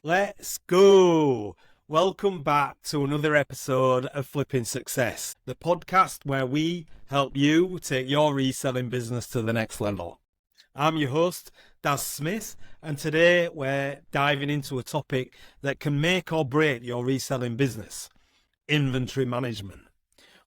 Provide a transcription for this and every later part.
Let's go. Welcome back to another episode of Flippin Success, the podcast where we help you take your reselling business to the next level. I'm your host, Daz Smith, and today we're diving into a topic that can make or break your reselling business: inventory management.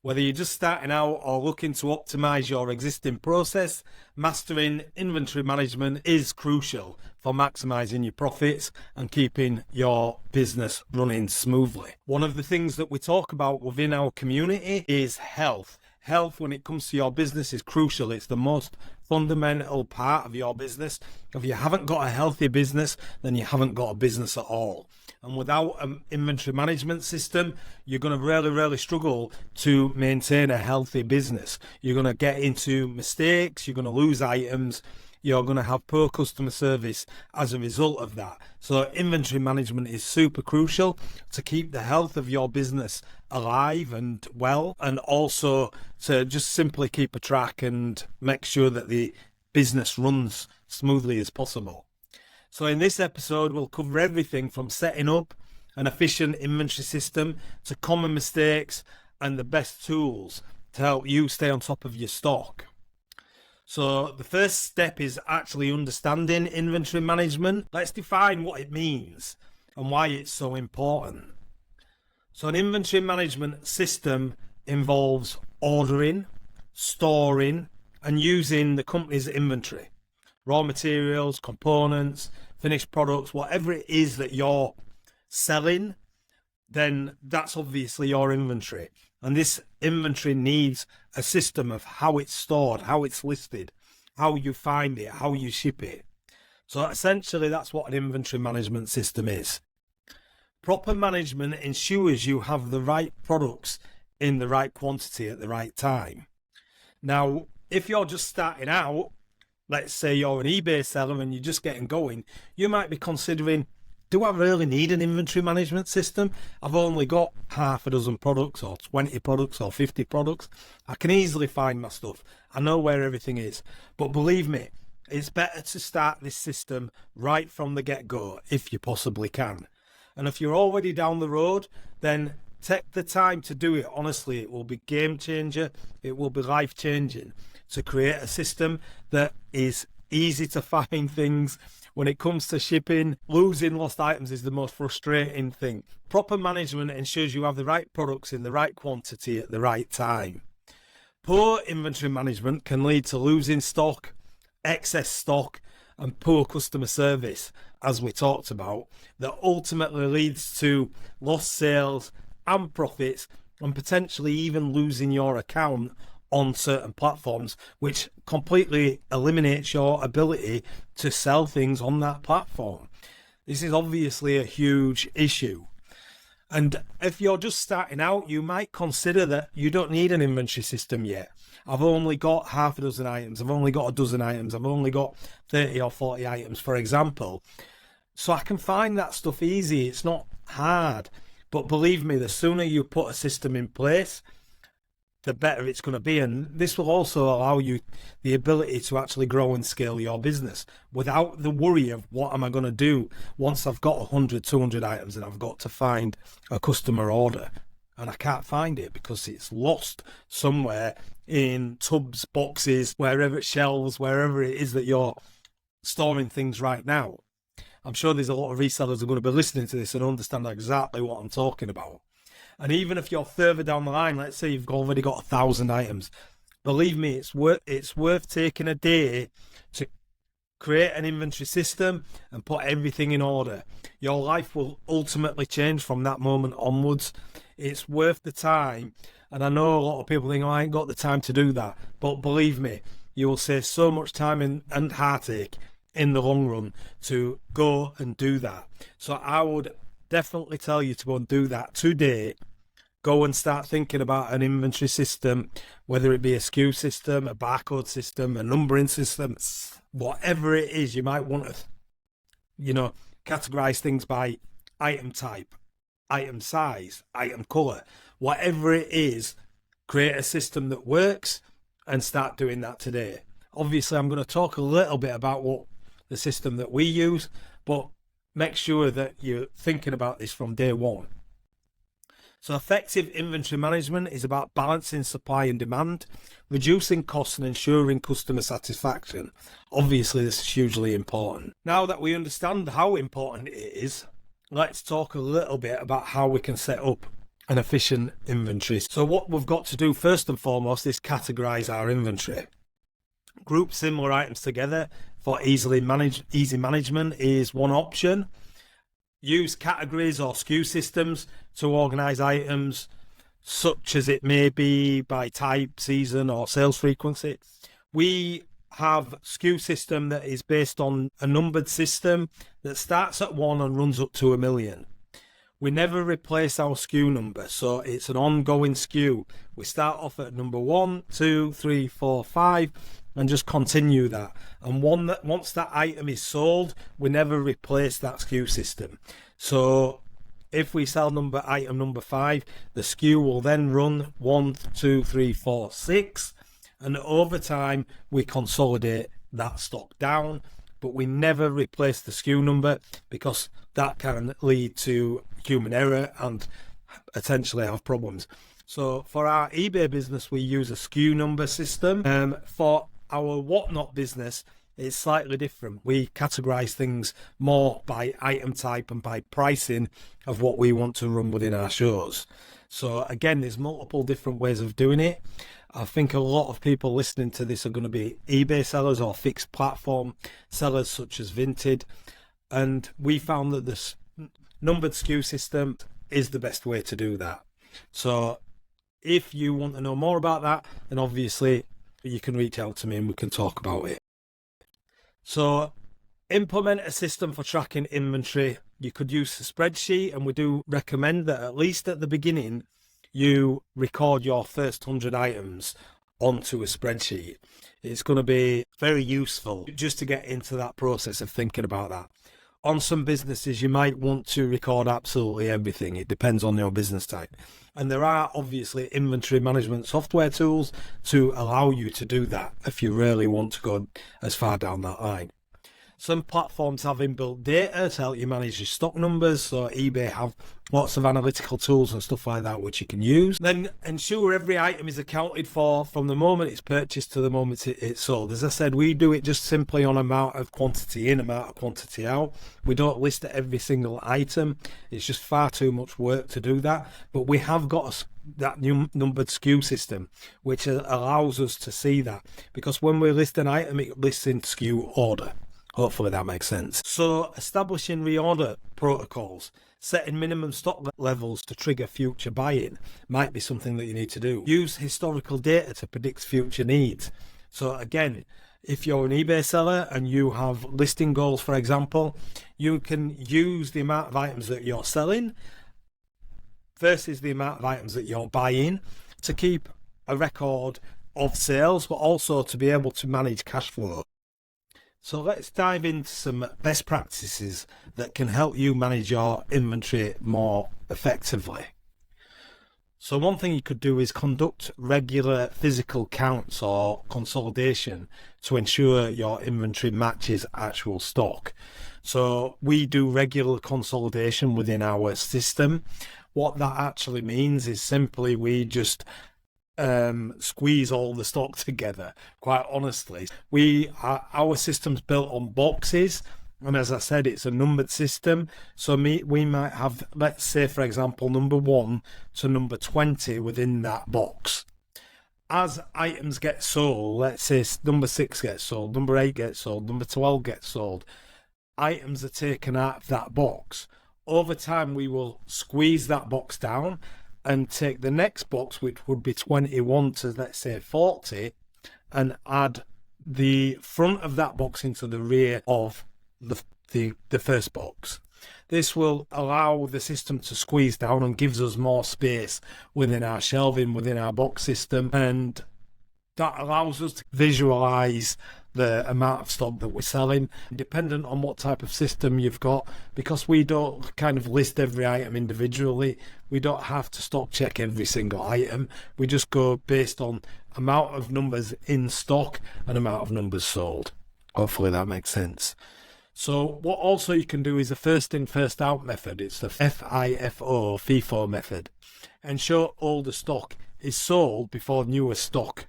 Whether you're just starting out or looking to optimize your existing process, mastering inventory management is crucial for maximizing your profits and keeping your business running smoothly. One of the things that we talk about within our community is health. Health, when it comes to your business, is crucial. It's the most fundamental part of your business. If you haven't got a healthy business, then you haven't got a business at all. And without an inventory management system, you're going to really struggle to maintain a healthy business. You're going to get into mistakes, you're going to lose items, you're going to have poor customer service as a result of that. So inventory management is super crucial to keep the health of your business alive and well, and also to just simply keep a track and make sure that the business runs smoothly as possible. So in this episode, we'll cover everything from setting up an efficient inventory system to common mistakes and the best tools to help you stay on top of your stock. So the first step is actually understanding inventory management. Let's define what it means and why it's so important. So an inventory management system involves ordering, storing, and using the company's inventory. Raw materials, components, finished products, whatever it is that you're selling, then that's obviously your inventory. And this inventory needs a system of how it's stored, how it's listed, how you find it, how you ship it. So essentially, that's what an inventory management system is. Proper management ensures you have the right products in the right quantity at the right time. Now, if you're just starting out, let's say you're an eBay seller and you're just getting going, you might be considering, do I really need an inventory management system? I've only got half a dozen products or 20 products or 50 products. I can easily find my stuff. I know where everything is. But believe me, it's better to start this system right from the get-go if you possibly can. And if you're already down the road, then take the time to do it. Honestly, it will be game changer. It will be life changing to create a system that is easy to find things. When it comes to shipping, losing lost items is the most frustrating thing. Proper management ensures you have the right products in the right quantity at the right time. Poor inventory management can lead to losing stock, excess stock, and poor customer service, as we talked about, that ultimately leads to lost sales and profits, and potentially even losing your account on certain platforms, which completely eliminates your ability to sell things on that platform. This is obviously a huge issue. And if you're just starting out, you might consider that you don't need an inventory system yet. I've only got half a dozen items. I've only got a dozen items. I've only got 30 or 40 items, for example. So I can find that stuff easy. It's not hard. But believe me, the sooner you put a system in place, the better it's going to be. And this will also allow you the ability to actually grow and scale your business without the worry of what am I going to do once I've got 100, 200 items and I've got to find a customer order and I can't find it because it's lost somewhere in tubs, boxes, wherever it shelves, wherever it is that you're storing things right now. I'm sure there's a lot of resellers who are going to be listening to this and understand exactly what I'm talking about. And even if you're further down the line, let's say you've already got 1,000 items, believe me, it's worth taking a day to create an inventory system and put everything in order. Your life will ultimately change from that moment onwards. It's worth the time. And I know a lot of people think, oh, I ain't got the time to do that. But believe me, you will save so much time and heartache in the long run to go and do that. So I would definitely tell you to go and do that today. Go and start thinking about an inventory system, whether it be a SKU system, a barcode system, a numbering system, whatever it is. You might want to, categorize things by item type, item size, item color, whatever it is. Create a system that works and start doing that today. Obviously, I'm going to talk a little bit about what the system that we use, but make sure that you're thinking about this from day one. So effective inventory management is about balancing supply and demand, reducing costs and ensuring customer satisfaction. Obviously, this is hugely important. Now that we understand how important it is, let's talk a little bit about how we can set up an efficient inventory. So what we've got to do first and foremost is categorize our inventory. Group similar items together for easy management is one option. Use categories or SKU systems to organize items, such as it may be by type, season, or sales frequency. We have SKU system that is based on a numbered system that starts at 1 and runs up to 1 million. We never replace our SKU number, so it's an ongoing SKU. We start off at number 1, 2, 3, 4, 5, and just continue that. And once that item is sold, we never replace that SKU system. So if we sell item number 5, the SKU will then run 1, 2, 3, 4, 6, and over time we consolidate that stock down, but we never replace the SKU number because that can lead to human error and potentially have problems. So for our eBay business, we use a SKU number system. For our Whatnot business, it's slightly different. We categorize things more by item type and by pricing of what we want to run within our shows. So again, there's multiple different ways of doing it. I think a lot of people listening to this are going to be eBay sellers or fixed platform sellers such as Vinted. And we found that this numbered SKU system is the best way to do that. So if you want to know more about that, then obviously you can reach out to me and we can talk about it. So implement a system for tracking inventory. You could use a spreadsheet, and we do recommend that at least at the beginning you record your first 100 items onto a spreadsheet. It's going to be very useful just to get into that process of thinking about that. On some businesses, you might want to record absolutely everything. It depends on your business type. And there are obviously inventory management software tools to allow you to do that if you really want to go as far down that line. Some platforms have inbuilt data to help you manage your stock numbers. So eBay have lots of analytical tools and stuff like that which you can use. Then ensure every item is accounted for from the moment it's purchased to the moment it's sold. As I said, we do it just simply on amount of quantity in, amount of quantity out. We don't list every single item. It's just far too much work to do that. But we have got that new numbered SKU system, which allows us to see that. Because when we list an item, it lists in SKU order. Hopefully that makes sense. So establishing reorder protocols, setting minimum stock levels to trigger future buying might be something that you need to do. Use historical data to predict future needs. So again, if you're an eBay seller and you have listing goals, for example, you can use the amount of items that you're selling versus the amount of items that you're buying to keep a record of sales, but also to be able to manage cash flow. So let's dive into some best practices that can help you manage your inventory more effectively. So one thing you could do is conduct regular physical counts or consolidation to ensure your inventory matches actual stock. So we do regular consolidation within our system. What that actually means is simply we just squeeze all the stock together. Quite honestly, our system's built on boxes, and as I said, it's a numbered system. So we might have, let's say for example, number 1 to number 20 within that box. As items get sold, let's say number 6 gets sold, number 8 gets sold, number 12 gets sold, items are taken out of that box. Over time we will squeeze that box down and take the next box, which would be 21 to, let's say, 40, and add the front of that box into the rear of the first box. This will allow the system to squeeze down and gives us more space within our shelving, within our box system, and that allows us to visualize the amount of stock that we're selling, dependent on what type of system you've got. Because we don't kind of list every item individually, we don't have to stock check every single item. We just go based on amount of numbers in stock and amount of numbers sold. Hopefully that makes sense. So what also you can do is a first in, first out method. It's the FIFO method. Ensure older stock is sold before newer stock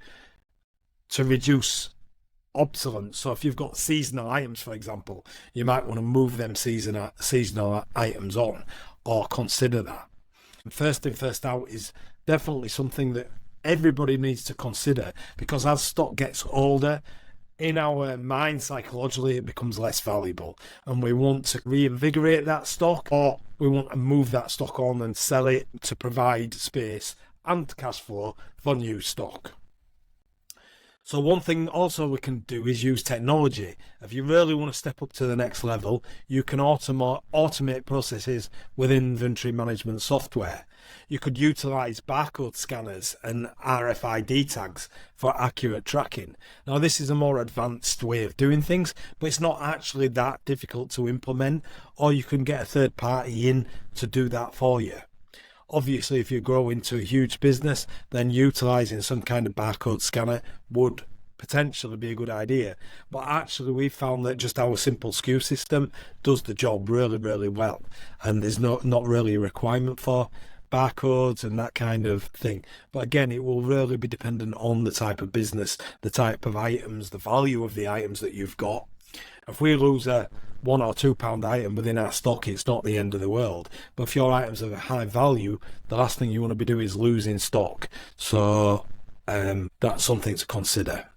to reduce obsolescence. So if you've got seasonal items, for example, you might want to move them seasonal items on, or consider that. And first in, first out is definitely something that everybody needs to consider, because as stock gets older, in our mind psychologically it becomes less valuable, and we want to reinvigorate that stock, or we want to move that stock on and sell it to provide space and cash flow for new stock. So one thing also we can do is use technology. If you really want to step up to the next level, you can automate processes with inventory management software. You could utilize barcode scanners and RFID tags for accurate tracking. Now, this is a more advanced way of doing things, but it's not actually that difficult to implement, or you can get a third party in to do that for you. Obviously, if you grow into a huge business, then utilizing some kind of barcode scanner would potentially be a good idea. But actually, we found that just our simple SKU system does the job really, really well. And there's not really a requirement for barcodes and that kind of thing. But again, it will really be dependent on the type of business, the type of items, the value of the items that you've got. If we lose a £1 or £2 item within our stock, it's not the end of the world. But if your items are of high value, the last thing you want to be doing is losing stock. So that's something to consider.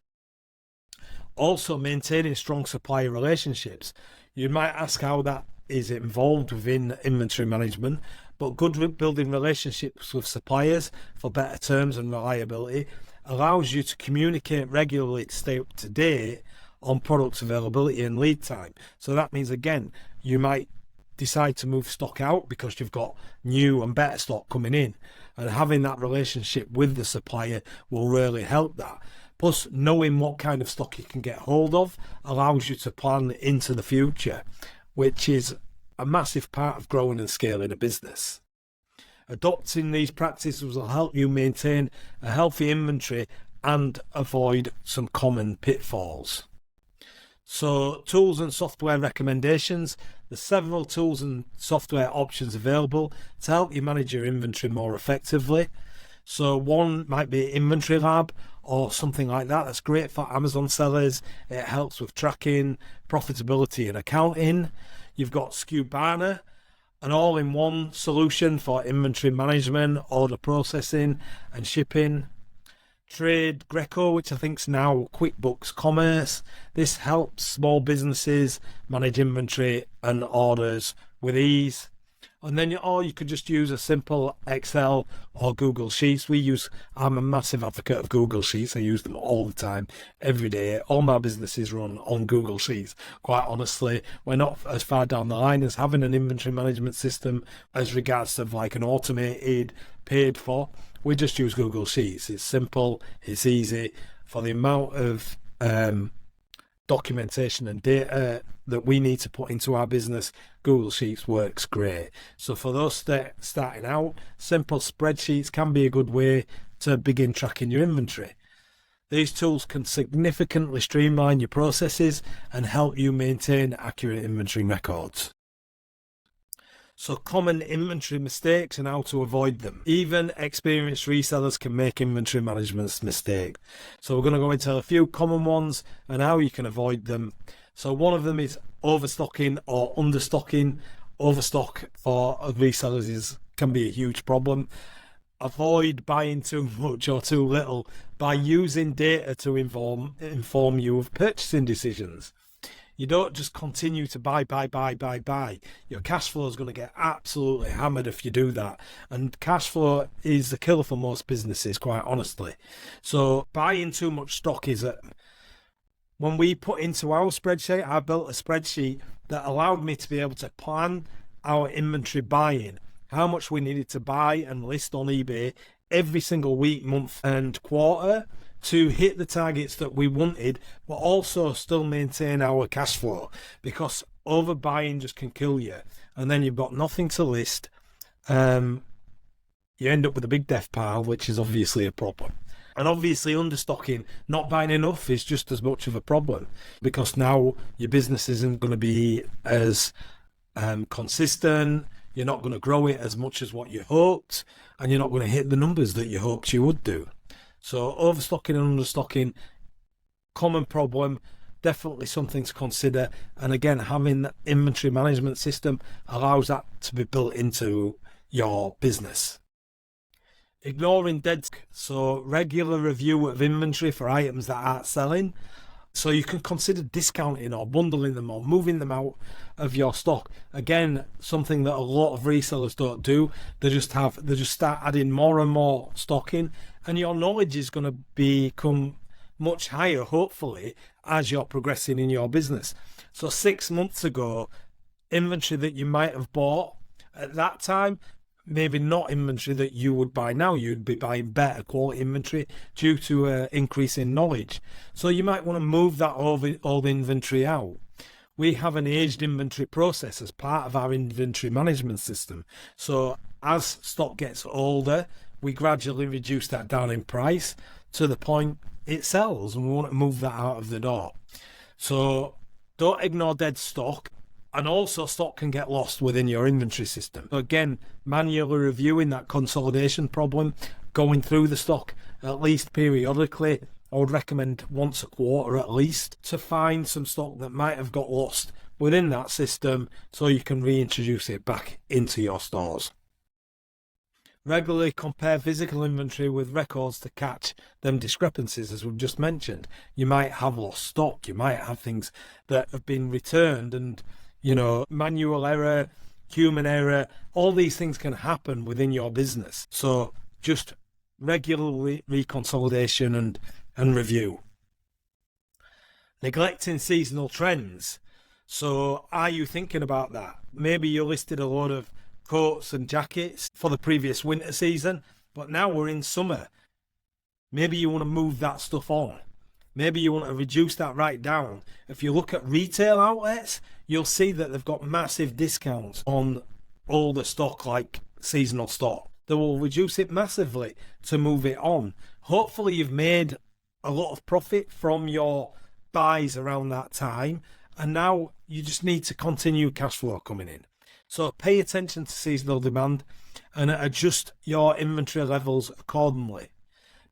Also, maintaining strong supplier relationships. You might ask how that is involved within inventory management, but good building relationships with suppliers for better terms and reliability allows you to communicate regularly to stay up to date on products availability and lead time. So that means, again, you might decide to move stock out because you've got new and better stock coming in, and having that relationship with the supplier will really help that. Plus, knowing what kind of stock you can get hold of allows you to plan into the future, which is a massive part of growing and scaling a business. Adopting these practices will help you maintain a healthy inventory and avoid some common pitfalls. So, tools and software recommendations. There's several tools and software options available to help you manage your inventory more effectively. So one might be Inventory Lab or something like that. That's great for Amazon sellers. It helps with tracking, profitability and accounting. You've got SKU an all-in-one solution for inventory management, order processing and shipping. Trade Greco, which I think is now QuickBooks Commerce. This helps small businesses manage inventory and orders with ease. And then you could just use a simple Excel or Google Sheets. I'm a massive advocate of Google Sheets. I use them all the time, every day. All my businesses run on Google Sheets. Quite honestly, we're not as far down the line as having an inventory management system as regards to like an automated, paid for. We just use Google Sheets. It's simple, it's easy. For the amount of documentation and data that we need to put into our business, Google Sheets works great. So for those starting out, simple spreadsheets can be a good way to begin tracking your inventory. These tools can significantly streamline your processes and help you maintain accurate inventory records. So common inventory mistakes and how to avoid them. Even experienced resellers can make inventory management mistakes. So we're going to go into a few common ones and how you can avoid them. So one of them is overstocking or understocking. Overstock for resellers can be a huge problem. Avoid buying too much or too little by using data to inform you of purchasing decisions. You don't just continue to buy. Your cash flow is going to get absolutely hammered if you do that. And cash flow is the killer for most businesses, quite honestly. So buying too much stock when we put into our spreadsheet, I built a spreadsheet that allowed me to be able to plan our inventory buying, how much we needed to buy and list on eBay every single week, month and quarter to hit the targets that we wanted, but also still maintain our cash flow, because overbuying just can kill you. And then you've got nothing to list. You end up with a big death pile, which is obviously a problem. And obviously understocking, not buying enough, is just as much of a problem, because now your business isn't going to be as consistent. You're not going to grow it as much as what you hoped, and you're not going to hit the numbers that you hoped you would do. So overstocking and understocking, common problem, definitely something to consider. And again, having that inventory management system allows that to be built into your business. Ignoring dead stock. So regular review of inventory for items that aren't selling. So you can consider discounting or bundling them or moving them out of your stock. Again, something that a lot of resellers don't do. They just start adding more and more stock in, and your knowledge is going to become much higher, hopefully, as you're progressing in your business. So 6 months ago, inventory that you might have bought at that time, maybe not inventory that you would buy now. You'd be buying better quality inventory due to an increase in knowledge. So you might want to move that old inventory out. We have an aged inventory process as part of our inventory management system. So as stock gets older, we gradually reduce that down in price to the point it sells, and we want to move that out of the door. So don't ignore dead stock. And also, stock can get lost within your inventory system. So again, manually reviewing that consolidation problem, going through the stock at least periodically. I would recommend once a quarter at least, to find some stock that might have got lost within that system so you can reintroduce it back into your stores. Regularly compare physical inventory with records to catch them discrepancies, as we've just mentioned. You might have lost stock, you might have things that have been returned, and manual error, human error, all these things can happen within your business. So just regular reconsolidation and review. Neglecting seasonal trends. So are you thinking about that? Maybe you listed a lot of coats and jackets for the previous winter season, but now we're in summer. Maybe you want to move that stuff on. Maybe you want to reduce that right down. If you look at retail outlets, you'll see that they've got massive discounts on all the stock, like seasonal stock. They will reduce it massively to move it on. Hopefully you've made a lot of profit from your buys around that time, and now you just need to continue cash flow coming in. So pay attention to seasonal demand and adjust your inventory levels accordingly.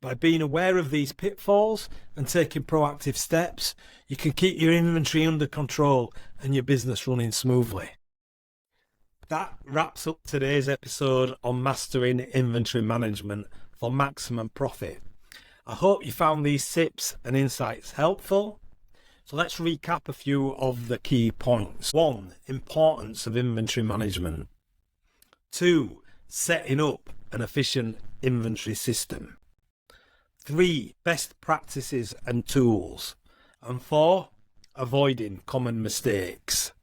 By being aware of these pitfalls and taking proactive steps, you can keep your inventory under control and your business running smoothly. That wraps up today's episode on mastering inventory management for maximum profit. I hope you found these tips and insights helpful. So let's recap a few of the key points. 1. Importance of inventory management. 2. Setting up an efficient inventory system. 3. Best practices and tools. And 4. Avoiding common mistakes.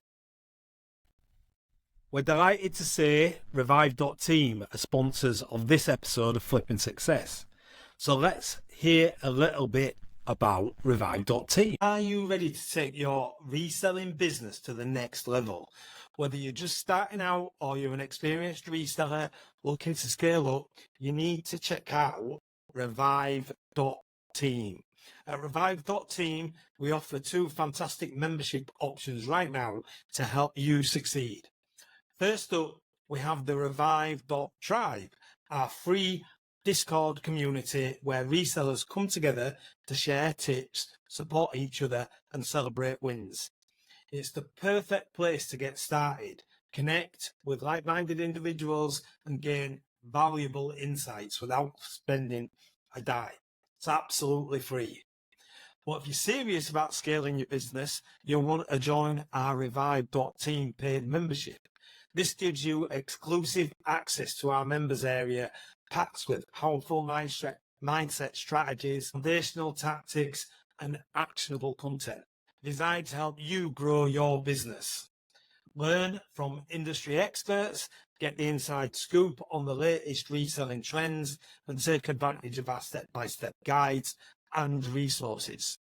We're delighted to say Revive.Team are sponsors of this episode of Flippin' Success. So let's hear a little bit about Revive.Team. Are you ready to take your reselling business to the next level? Whether you're just starting out or you're an experienced reseller looking to scale up, you need to check out Revive.Team. At Revive.Team, we offer 2 fantastic membership options right now to help you succeed. First up, we have the Revive.Tribe, our free Discord community where resellers come together to share tips, support each other, and celebrate wins. It's the perfect place to get started, connect with like-minded individuals, and gain valuable insights without spending a dime. It's absolutely free. But if you're serious about scaling your business, you'll want to join our Revive.Team paid membership. This gives you exclusive access to our members area, packed with powerful mindset strategies, foundational tactics, and actionable content designed to help you grow your business. Learn from industry experts, get the inside scoop on the latest reselling trends, and take advantage of our step-by-step guides and resources.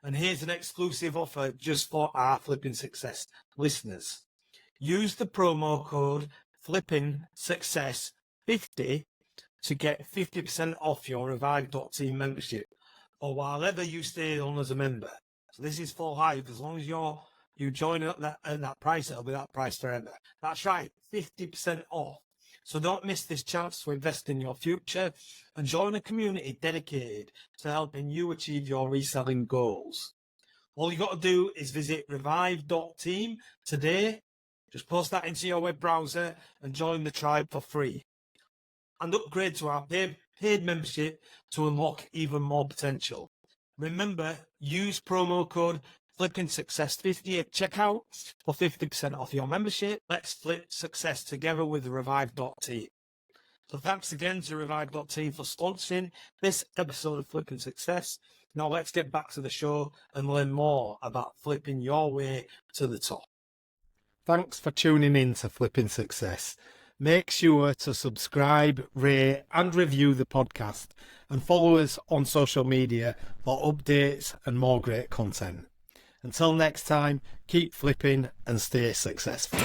And here's an exclusive offer just for our Flippin' Success listeners. Use the promo code Flippin Success 50 to get 50% off your Revive.Team membership, or while ever you stay on as a member. So this is for life. As long as you join at that price, it'll be that price forever. That's right, 50% off. So don't miss this chance to invest in your future and join a community dedicated to helping you achieve your reselling goals. All you got to do is visit revive.team today. Just post that into your web browser and join the tribe for free. And upgrade to our paid membership to unlock even more potential. Remember, use promo code Flippin Success 50 at checkout for 50% off your membership. Let's flip success together with Revive.team. So thanks again to Revive.team for sponsoring this episode of Flippin Success. Now let's get back to the show and learn more about flipping your way to the top. Thanks for tuning in to Flippin Success. Make sure to subscribe, rate and review the podcast and follow us on social media for updates and more great content. Until next time, keep flipping and stay successful.